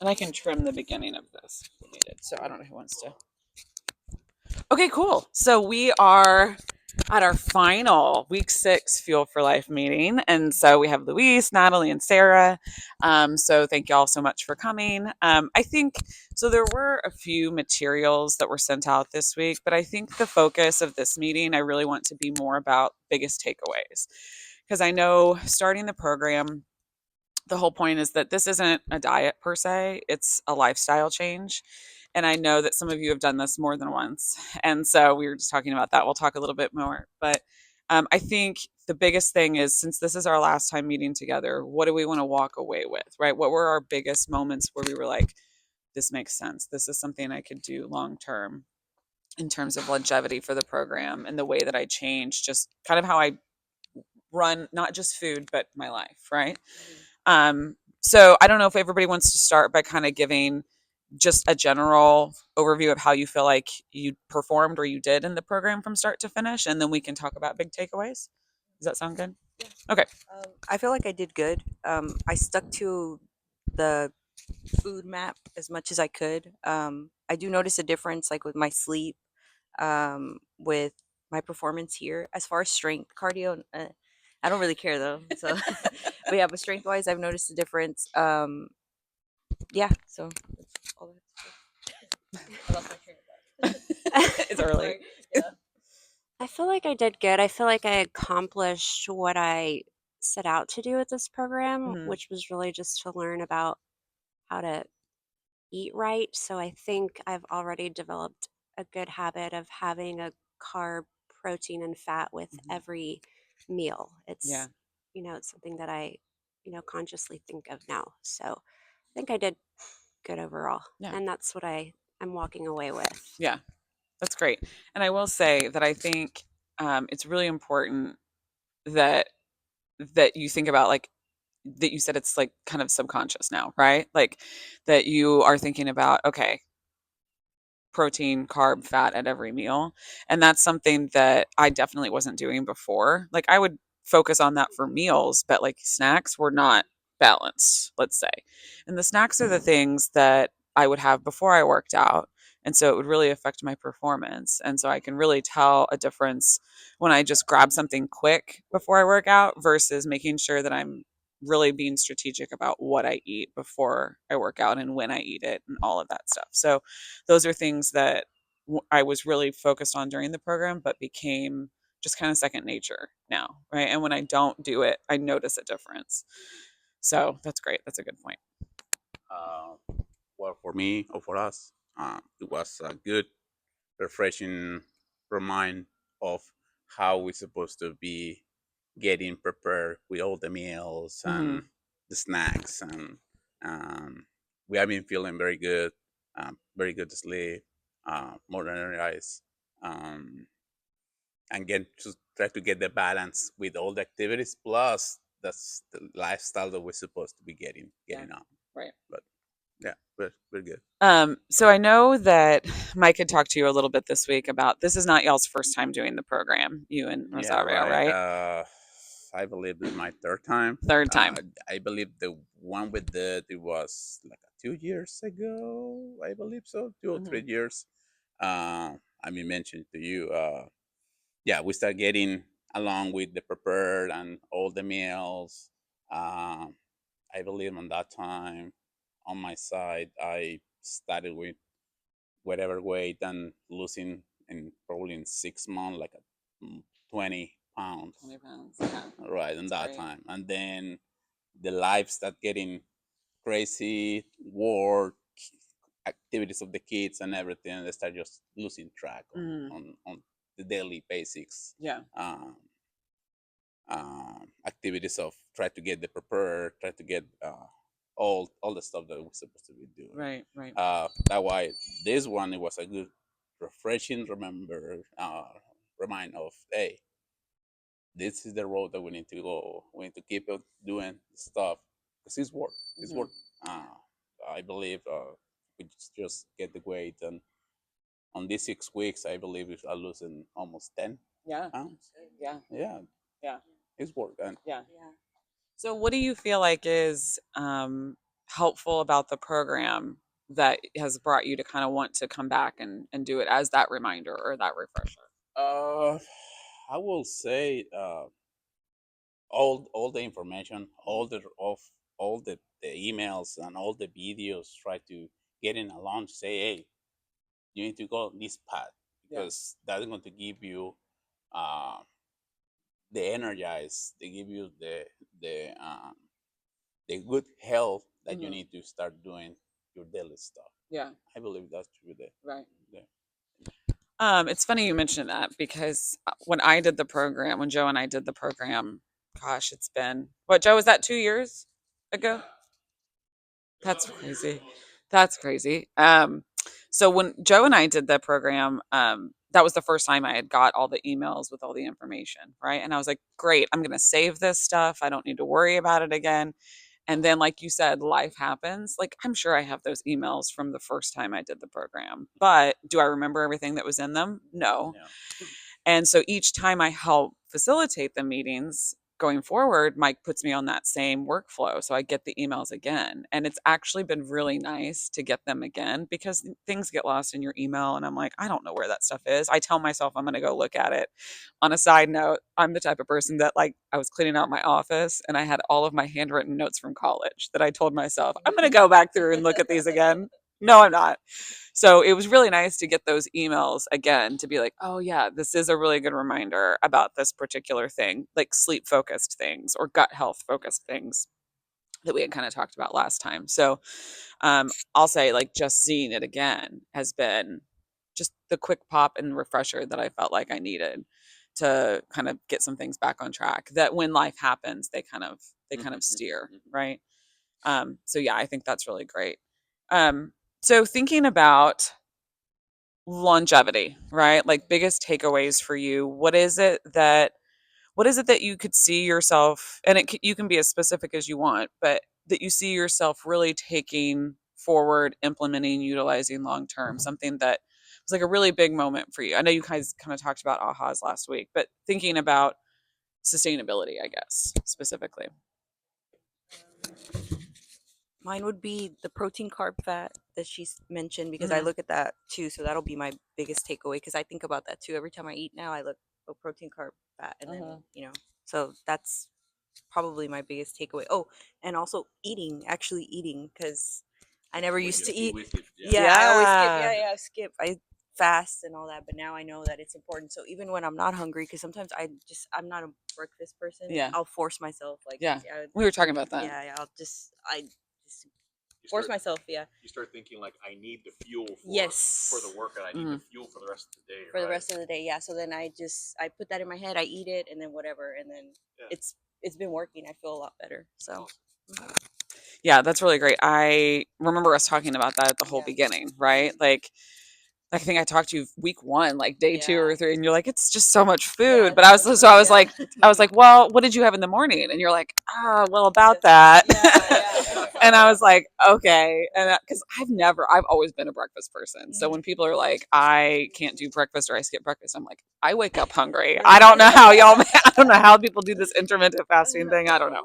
And I can trim the beginning of this if needed. So I don't know who wants to. Okay, cool. So we are at our final week 6 Fuel for Life meeting. And so we have Luis, Natalie, and Sarah. So thank you all so much for coming. I think so. There were a few materials that were sent out this week, but I think the focus of this meeting, I really want to be more about biggest takeaways. Because I know starting the program, the whole point is that this isn't a diet per se, it's a lifestyle change. And I know that some of you have done this more than once. And so we were just talking about that. We'll talk a little bit more. But I think the biggest thing is, since this is our last time meeting together, what do we want to walk away with, right? What were our biggest moments where we were like, this makes sense? This is something I could do long term in terms of longevity for the program and the way that I change, just kind of how I run, not just food, but my life, right? So I don't know if everybody wants to start by kind of giving just a general overview of how you feel like you performed or you did in the program from start to finish, and then we can talk about big takeaways. Does that sound good? Okay. I feel like I did good. I stuck to the food map as much as I could. I do notice a difference, like with my sleep, with my performance here. As far as strength, cardio, I don't really care though. So, but yeah, but strength wise, I've noticed a difference. Yeah. So that's all I have to It's say. early. Sorry. Yeah. I feel like I did good. I feel like I accomplished what I set out to do with this program, Hmm. which was really just to learn about how to eat right. So I think I've already developed a good habit of having a carb, protein, and fat with Hmm. every meal. Yeah. It's something that I consciously think of now. So I think I did good overall. Yeah. And that's what I'm walking away with. Yeah. That's great. And I will say that I think it's really important that you think about, like, that you said it's like kind of subconscious now, right? Like that you are thinking about, okay, protein, carb, fat at every meal. And that's something that I definitely wasn't doing before. Like I would focus on that for meals, but like snacks were not balanced, let's say. And the snacks are the things that I would have before I worked out. And so it would really affect my performance. And so I can really tell a difference when I just grab something quick before I work out versus making sure that I'm really being strategic about what I eat before I work out and when I eat it and all of that stuff. So those are things that I was really focused on during the program, but became just kind of second nature now, right? And when I don't do it, I notice a difference. So that's great. That's a good point. Uh, well, for me or for us, it was a good, refreshing remind of how we're supposed to be getting prepared with all the meals Hmm. and the snacks, and um, we have been feeling very good to sleep, more energized, um, and get to try to get the balance with all the activities. Plus, that's the lifestyle that we're supposed to be Yeah. getting on. Right. But yeah, we're good. So I know that Mike had talked to you a little bit this week about this is not y'all's first time doing the program, you and Yeah, Rosario, right. right? I believe this is my third time. Third time. I believe the one with the it was like 2 years ago. I believe so, 2 or 3 years. I mean, mentioned to you. Yeah, we start getting along with the prepared and all the meals. Um, I believe on that time, on my side, I started with whatever weight and losing in probably in 6 months like 20 pounds, 20 pounds. Yeah. right, in That's that great. time. And then the life start getting crazy, work, activities of the kids and everything, and they start just losing track Hmm. on the daily basics, Yeah. um, activities of try to get the prepared, try to get all the stuff that we're supposed to be doing. Right. Right. That why this one it was a good, refreshing remind of, hey, this is the road that we need to go. We need to keep it doing stuff because it's work. It's Hmm. work. Uh, I believe we just get the weight, and on these 6 weeks, I believe we are losing almost 10 Yeah. pounds. Yeah. Yeah, Yeah. it's work, and Yeah. Yeah. So what do you feel like is helpful about the program that has brought you to kind of want to come back and do it as that reminder or that refresher? Uh, I will say all the information, all the emails and all the videos try to get in along. Say, hey, you need to go this path Yeah. because that's going to give you uh, the energize. They give you the good health that you Mhm. need to start doing your daily stuff. Yeah. I believe that's true. There. Right. Yeah. It's funny you mentioned that because when I did the program, when Joe and I did the program, gosh, it's been what, Joe, was that 2 years ago? That's crazy. That's crazy. So when Joe and I did the program, that was the first time I had got all the emails with all the information, right? And I was like, great, I'm gonna save this stuff. I don't need to worry about it again. And then, like you said, life happens. Like, I'm sure I have those emails from the first time I did the program, but do I remember everything that was in them? No. Yeah. And so each time I help facilitate the meetings going forward, Mike puts me on that same workflow. So I get the emails again. And it's actually been really nice to get them again because things get lost in your email. And I'm like, I don't know where that stuff is. I tell myself I'm going to go look at it. On a side note, I'm the type of person that, like, I was cleaning out my office and I had all of my handwritten notes from college that I told myself, I'm going to go back through and look at these again. No, I'm not. So it was really nice to get those emails again to be like, oh, yeah, this is a really good reminder about this particular thing, like sleep focused things or gut health focused things that we had kind of talked about last time. So I'll say, like, just seeing it again has been just the quick pop and refresher that I felt like I needed to kind of get some things back on track that when life happens, they kind of steer, right? So yeah, I think that's really great. So thinking about longevity, right? Like, biggest takeaways for you. What is it that you could see yourself, and you can be as specific as you want, but that you see yourself really taking forward, implementing, utilizing long term, something that was like a really big moment for you. I know you guys kind of talked about ahas last week, but thinking about sustainability, I guess, specifically. Mine would be the protein, carb, fat that she's mentioned because I Mhm. look at that too. So that'll be my biggest takeaway because I think about that too. Every time I eat now, I look, oh, protein, carb, fat, and then, Mhm. so that's probably my biggest takeaway. Oh, and also actually eating because I never used to eat. Yeah, I always skip. Yeah. Yeah, I skip. I fast and all that, but now I know that it's important. So even when I'm not hungry, because sometimes I'm not a breakfast person. Yeah. I'll force myself. Like, Yeah. yeah, We were talking about that. yeah, I just You force start myself. Yeah. you start thinking like I need the fuel for Yes. the workout. I need the fuel for the rest of the day. For the right? rest of the day. Yeah. So then I put that in my head. I eat it, and then whatever, and then Yeah. it's been working. I feel a lot better. So. Yeah, that's really great. I remember us talking about that at the whole Yeah. beginning, right? Like, I think I talked to you week one, like day 2 or 3, and you're like, it's just so much food. Yeah, But it's I so was, much so I was food, like, yeah. I was like, well, what did you have in the morning? And you're like, well, about that. Yeah. And I was like, okay. And because I've always been a breakfast person. So when people are like, I can't do breakfast or I skip breakfast, I'm like, I wake up hungry. I don't know how y'all, I don't know how people do this intermittent fasting thing. I don't know.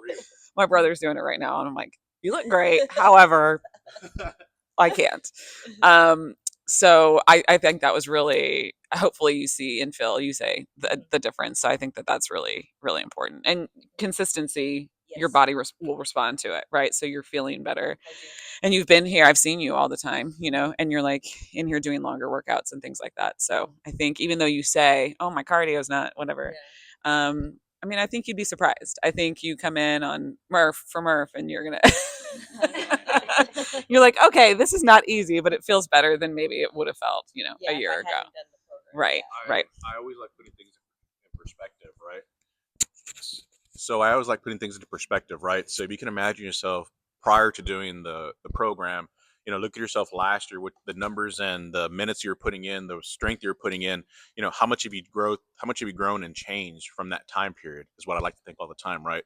My brother's doing it right now. And I'm like, you look great. However, I can't. So I think that was really, hopefully you see and feel, you say the difference. So I think that that's really, really important. And consistency, your Yes. body will respond to it, right? So you're feeling better. I do. And you've been here, I've seen you all the time, and you're like in here doing longer workouts and things like that. So I think even though you say, oh, my cardio's not whatever, I mean, I think you'd be surprised. I think you come in on Murph for Murph and you're gonna you're like, okay, this is not easy, but it feels better than maybe it would have felt, Yeah, a if year I ago. hadn't done the program. Right, Yeah. right. I always like putting things in perspective, right? So I always like putting things into perspective, right? So if you can imagine yourself prior to doing the program, look at yourself last year with the numbers and the minutes you're putting in, the strength you're putting in, how much have you grown and changed from that time period is what I like to think all the time, right?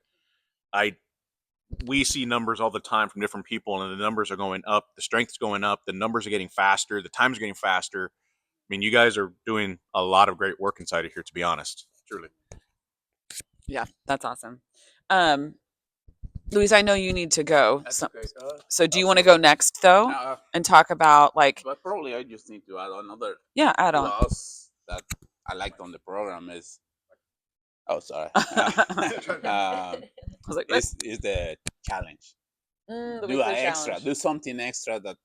We see numbers all the time from different people and the numbers are going up, the strength's going up, the numbers are getting faster, the time's getting faster. I mean, you guys are doing a lot of great work inside of here, to be honest. Truly. Yeah, that's awesome. Um, Luis, I know you need to go. That's So, okay. so do you want to go next though and talk about like, But probably I just need to add another yeah, add on. plus that I liked on the program is. Oh, sorry. I was like, let's Is the challenge. the Do weekly an extra. challenge. Do something extra that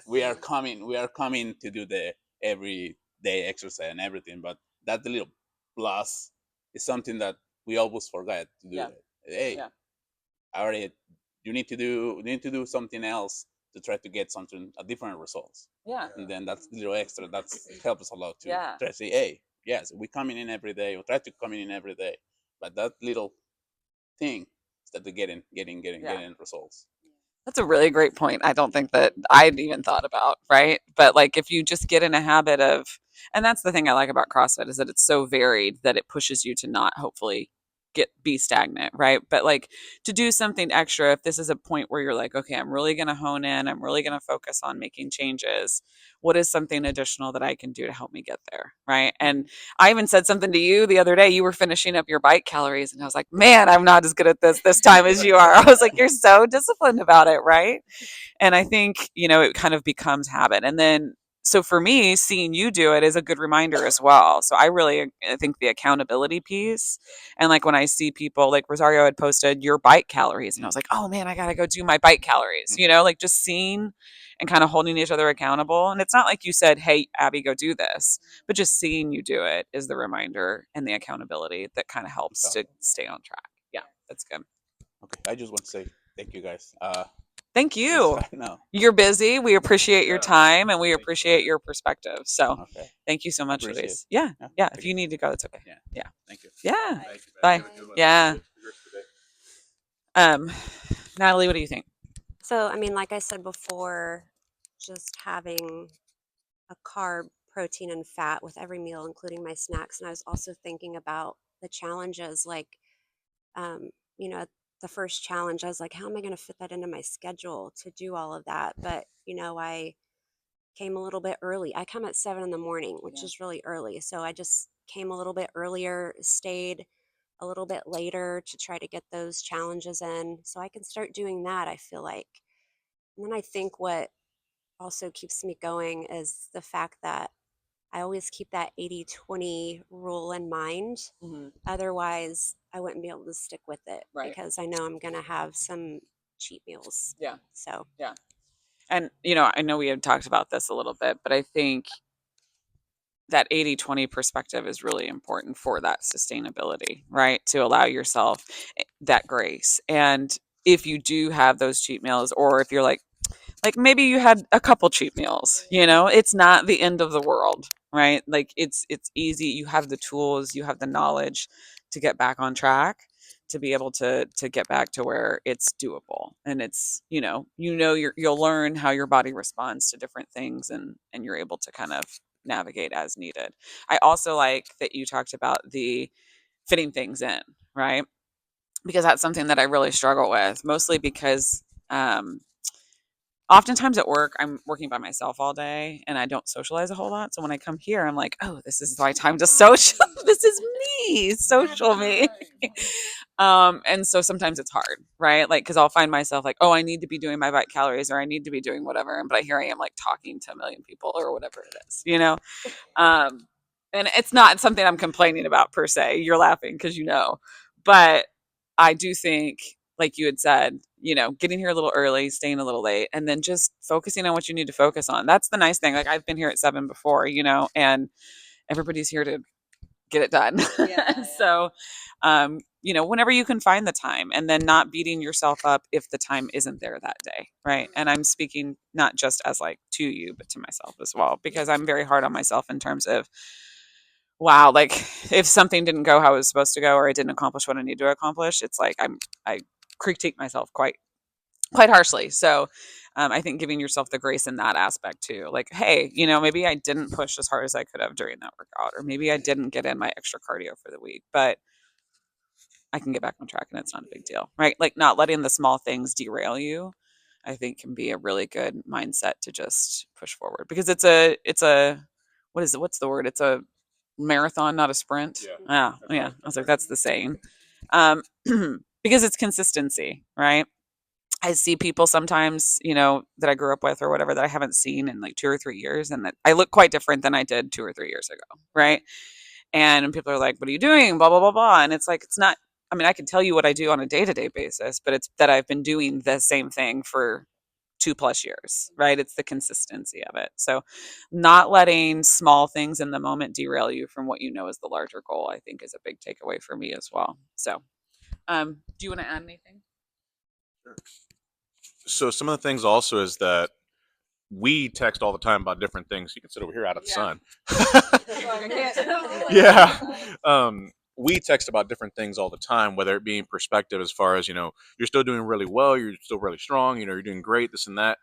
we are coming. We are coming to do the every day exercise and everything. But that little plus is something that we always forget to do. Yeah. Hey, Yeah. I already. You need to do something else to try to get something a different results. Yeah. And then that's little extra. That's helps us a lot to Yeah. try to say, hey, yes, we coming in every day. We try to come in every day. But that little thing that they're getting results. That's a really great point. I don't think that I'd even thought about, right? But like if you just get in a habit of, and that's the thing I like about CrossFit is that it's so varied that it pushes you to not hopefully be stagnant, right? But like to do something extra, if this is a point where you're like, okay, I'm really going to hone in, I'm really going to focus on making changes. What is something additional that I can do to help me get there, right? And I even said something to you the other day. You were finishing up your bike calories, and I was like, man, I'm not as good at this time as you are. I was like, you're so disciplined about it, right? And I think, it kind of becomes habit. And then, so for me, seeing you do it is a good reminder as well. So I think the accountability piece, and like when I see people like Rosario had posted your bike calories, and I was like, oh man, I got to go do my bike calories, like just seeing and kind of holding each other accountable. And it's not like you said, hey, Abby, go do this, but just seeing you do it is the reminder and the accountability that kind of helps to stay on track. Yeah, that's good. Okay, I just want to say thank you guys. Thank you. No. You're busy. We appreciate your Yeah. time and we Thank you. appreciate your perspective. So Okay. thank you so much, Appreciate Luis. it. Yeah. Yeah, Yeah. thank If you. you need to go, it's okay. Yeah. Yeah. Thank you. Yeah. Thank you, man. Bye. Have a good one. Yeah. Good rest of the day. Natalie, what do you think? So, I mean, like I said before, just having a carb, protein, and fat with every meal, including my snacks. And I was also thinking about the challenges, like, um, you know, the first challenge, I was like, how am I going to fit that into my schedule to do all of that? But, I came a little bit early. I come at 7 in the morning, which Yeah. is really early. So I just came a little bit earlier, stayed a little bit later to try to get those challenges in. So I can start doing that, I feel like. And then I think what also keeps me going is the fact that I always keep that 80-20 rule in mind. Mm-hmm. Otherwise, I wouldn't be able to stick with it Right. because I know I'm going to have some cheat meals. Yeah. So, And, I know we had talked about this a little bit, but I think that 80-20 perspective is really important for that sustainability, right? To allow yourself that grace. And if you do have those cheat meals, or if you're like maybe you had a couple cheat meals, it's not the end of the world, right? Like it's easy. You have the tools, you have the knowledge to get back on track, to be able to get back to where it's doable. And it's, you'll learn how your body responds to different things, and you're able to kind of navigate as needed. I also like that you talked about the fitting things in, right? Because that's something that I really struggle with, mostly because oftentimes at work, I'm working by myself all day and I don't socialize a whole lot. So when I come here, I'm like, oh, this is my time to social. This is me, social me. And so sometimes it's hard, right? Like, cause I'll find myself like, oh, I need to be doing my bike calories, or I need to be doing whatever. But here I am like talking to a million people or whatever it is. And it's not something I'm complaining about per se. You're laughing because but I do think, like you had said, getting here a little early, staying a little late, and then just focusing on what you need to focus on. That's the nice thing. Like I've been here at 7 before, and everybody's here to get it done. So, whenever you can find the time, and then not beating yourself up if the time isn't there that day. Right. And I'm speaking not just as like to you, but to myself as well, because I'm very hard on myself in terms of, wow, like if something didn't go how it was supposed to go, or I didn't accomplish what I need to accomplish, it's like I critique myself quite harshly. So I think giving yourself the grace in that aspect too, like, hey, maybe I didn't push as hard as I could have during that workout, or maybe I didn't get in my extra cardio for the week, but I can get back on track and it's not a big deal, right? Like not letting the small things derail you, I think can be a really good mindset to just push forward, because it's a what is it? What's the word? It's a marathon, not a sprint. Yeah. Yeah. I was like, that's the saying. Um, because it's consistency, right? I see people sometimes, that I grew up with or whatever that I haven't seen in like 2 or 3 years, and that I look quite different than I did 2 or 3 years ago, right? And people are like, "What are you doing?" Blah blah blah blah, and it's like it's not. I mean, I can tell you what I do on a day-to-day basis, but it's that I've been doing the same thing for 2+ years, right? It's the consistency of it. So, not letting small things in the moment derail you from what you know is the larger goal, I think, is a big takeaway for me as well. So, do you want to add anything? So some of the things also is that we text all the time about different things. You can sit over here out of the sun. Yeah. We text about different things all the time, whether it be in perspective as far as, you're still doing really well, you're still really strong, you're doing great, this and that.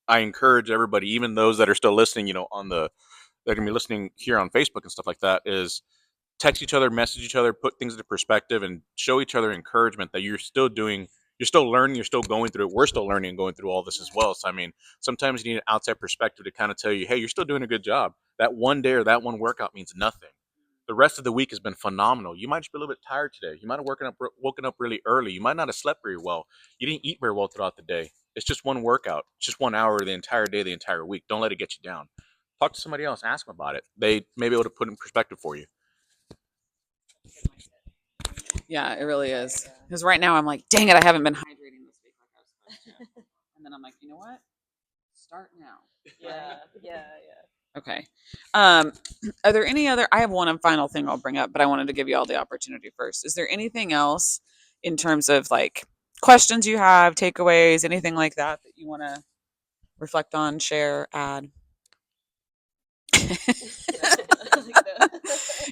I encourage everybody, even those that are still listening, they're going to be listening here on Facebook and stuff like that, is text each other, message each other, put things into perspective, and show each other encouragement that you're still learning, you're still going through it. We're still learning and going through all this as well. So, I mean, sometimes you need an outside perspective to kind of tell you, hey, you're still doing a good job. That one day or that one workout means nothing. The rest of the week has been phenomenal. You might just be a little bit tired today. You might have woken up really early. You might not have slept very well. You didn't eat very well throughout the day. It's just one workout. It's just 1 hour the entire day, the entire week. Don't let it get you down. Talk to somebody else. Ask them about it. They may be able to put it in perspective for you. Yeah, it really is. Because right now I'm like, dang it, I haven't been hydrating this week like I was supposed to. And then I'm like, you know what? Start now. Yeah. Okay. Are there any other? I have one final thing I'll bring up, but I wanted to give you all the opportunity first. Is there anything else in terms of like questions you have, takeaways, anything like that you want to reflect on, share, add?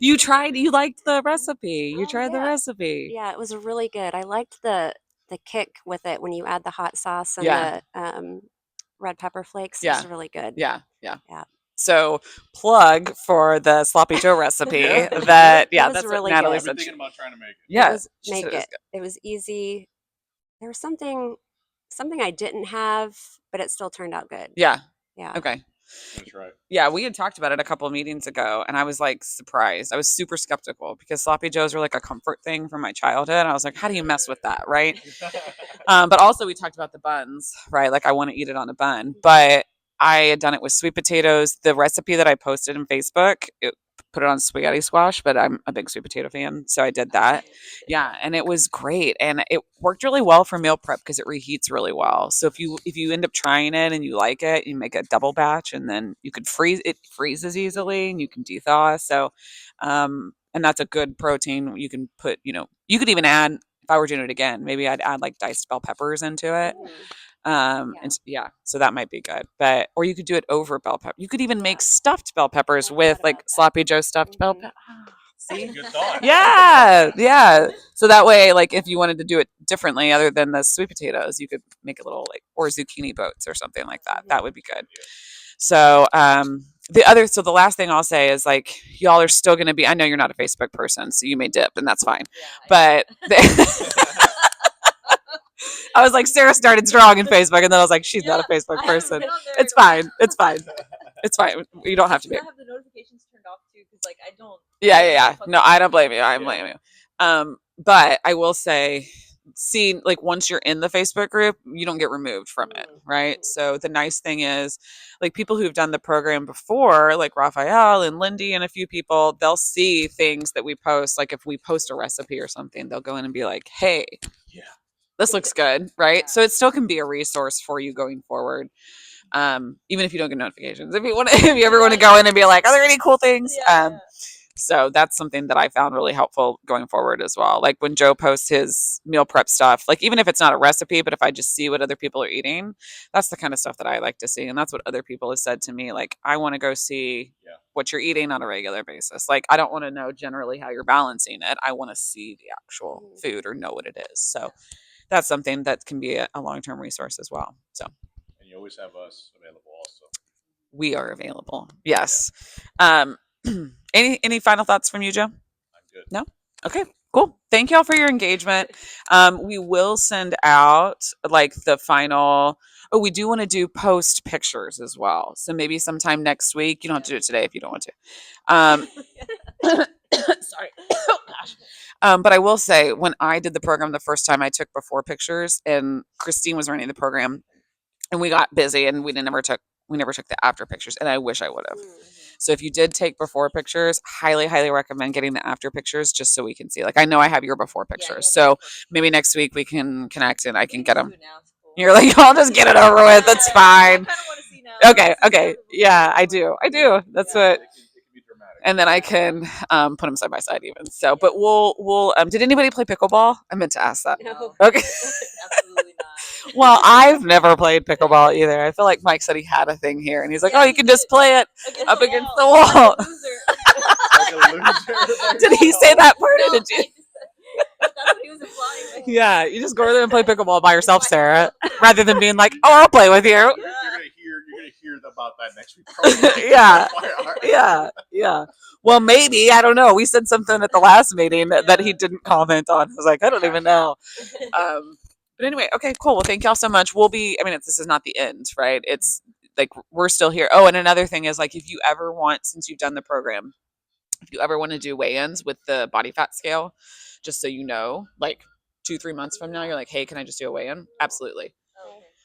You liked the recipe. You Oh, tried the yeah. recipe. Yeah, it was really good. I liked the kick with it when you add the hot sauce and Yeah. the red pepper flakes. It Yeah. was really good. Yeah. Yeah. So plug for the sloppy Joe recipe. Yeah. That It was that's what really Natalie good. I've been said. thinking about trying to make it. Yeah, It was she said make it was it. good. It was easy. There was something I didn't have, but it still turned out good. Yeah. Yeah. Okay. That's right. Yeah, we had talked about it a couple of meetings ago, and I was like surprised. I was super skeptical because sloppy joes were like a comfort thing from my childhood. I was like, how do you mess with that, right? But also we talked about the buns, right? Like I want to eat it on a bun, but I had done it with sweet potatoes. The recipe that I posted in Facebook, put it on spaghetti squash, but I'm a big sweet potato fan, so I did that. Yeah, and it was great, and it worked really well for meal prep because it reheats really well. So if you end up trying it and you like it, you make a double batch, and then you could freeze it. Freezes easily, and you can dethaw. So, and that's a good protein. You can put, you could even add. If I were doing it again, maybe I'd add like diced bell peppers into it. So that might be good. But or you could do it over bell pepper. You could even make stuffed bell peppers with like sloppy Joe stuffed bell pepper. See? Good thought. Yeah. So that way, like if you wanted to do it differently other than the sweet potatoes, you could make a little like or zucchini boats or something like that. That would be good. So the last thing I'll say is like y'all are still going to be. I know you're not a Facebook person, so you may dip, and that's fine. But I was like, Sarah started strong in Facebook, and then I was like, she's not a Facebook person. It's fine. It's fine. It's fine. You don't have to be. I have the notifications turned off too because like I don't. Yeah. No, I don't blame you. I blame you. But I will say, like once you're in the Facebook group, you don't get removed from it, right? So the nice thing is, like people who've done the program before, like Raphael and Lindy and a few people, they'll see things that we post. Like if we post a recipe or something, they'll go in and be like, "Hey, this looks good," right? So it still can be a resource for you going forward. Even if you don't get notifications, if you ever want to go in and be like, are there any cool things? So that's something that I found really helpful going forward as well. Like when Joe posts his meal prep stuff, like even if it's not a recipe, but if I just see what other people are eating, that's the kind of stuff that I like to see. And that's what other people have said to me. Like, I want to go see what you're eating on a regular basis. Like, I don't want to know generally how you're balancing it. I want to see the actual food or know what it is. So that's something that can be a long-term resource as well. So. And you always have us available also. We are available. Yes. Any final thoughts from you, Joe? I'm good. No? Okay, cool. Thank y'all for your engagement. We will send out like the final. Oh, we do want to do post pictures as well. So maybe sometime next week. You don't have to do it today if you don't want to. Sorry. Oh, gosh. But I will say, when I did the program the first time, I took before pictures, and Christine was running the program, and we got busy, and we never took the after pictures, and I wish I would have. So if you did take before pictures, highly recommend getting the after pictures just so we can see. Like, I know I have your before pictures, so maybe next week we can connect and I can get them. You're like, I'll just get it over with. That's fine. Okay. Yeah, I do. That's what. It can be dramatic. And then I can put them side by side even. So, but we'll. Did anybody play pickleball? I meant to ask that. No. Okay. Absolutely not. Well, I've never played pickleball either. I feel like Mike said he had a thing here, and he's like, Yeah, "Oh, he you can just did. play it up against the wall." Like a loser. Did he say that part? Or No, did you? that's what he was implying. Yeah, you just go over there and play pickleball by yourself, Sarah, rather than being like, "Oh, I'll play with you." You're gonna hear about that next week. Yeah. FYI. Yeah. Well, maybe, I don't know. We said something at the last meeting that he didn't comment on. I was like, I don't even know. But anyway, okay, cool. Well, thank y'all so much. This is not the end, right? It's like we're still here. Oh, and another thing is, like, if you ever want, since you've done the program, if you ever want to do weigh-ins with the body fat scale, just so you know, like 2-3 months from now, you're like, hey, can I just do a weigh-in? Absolutely.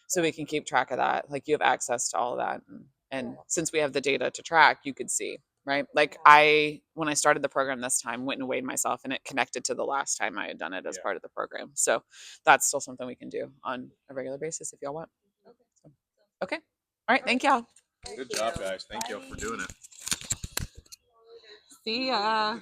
So we can keep track of that. Like, you have access to all of that. And since we have the data to track, you could see, right? Like, when I started the program this time, went and weighed myself, and it connected to the last time I had done it as part of the program. So that's still something we can do on a regular basis if y'all want. So, okay. All right. Thank y'all. Good job, guys. Thank you for doing it. See ya.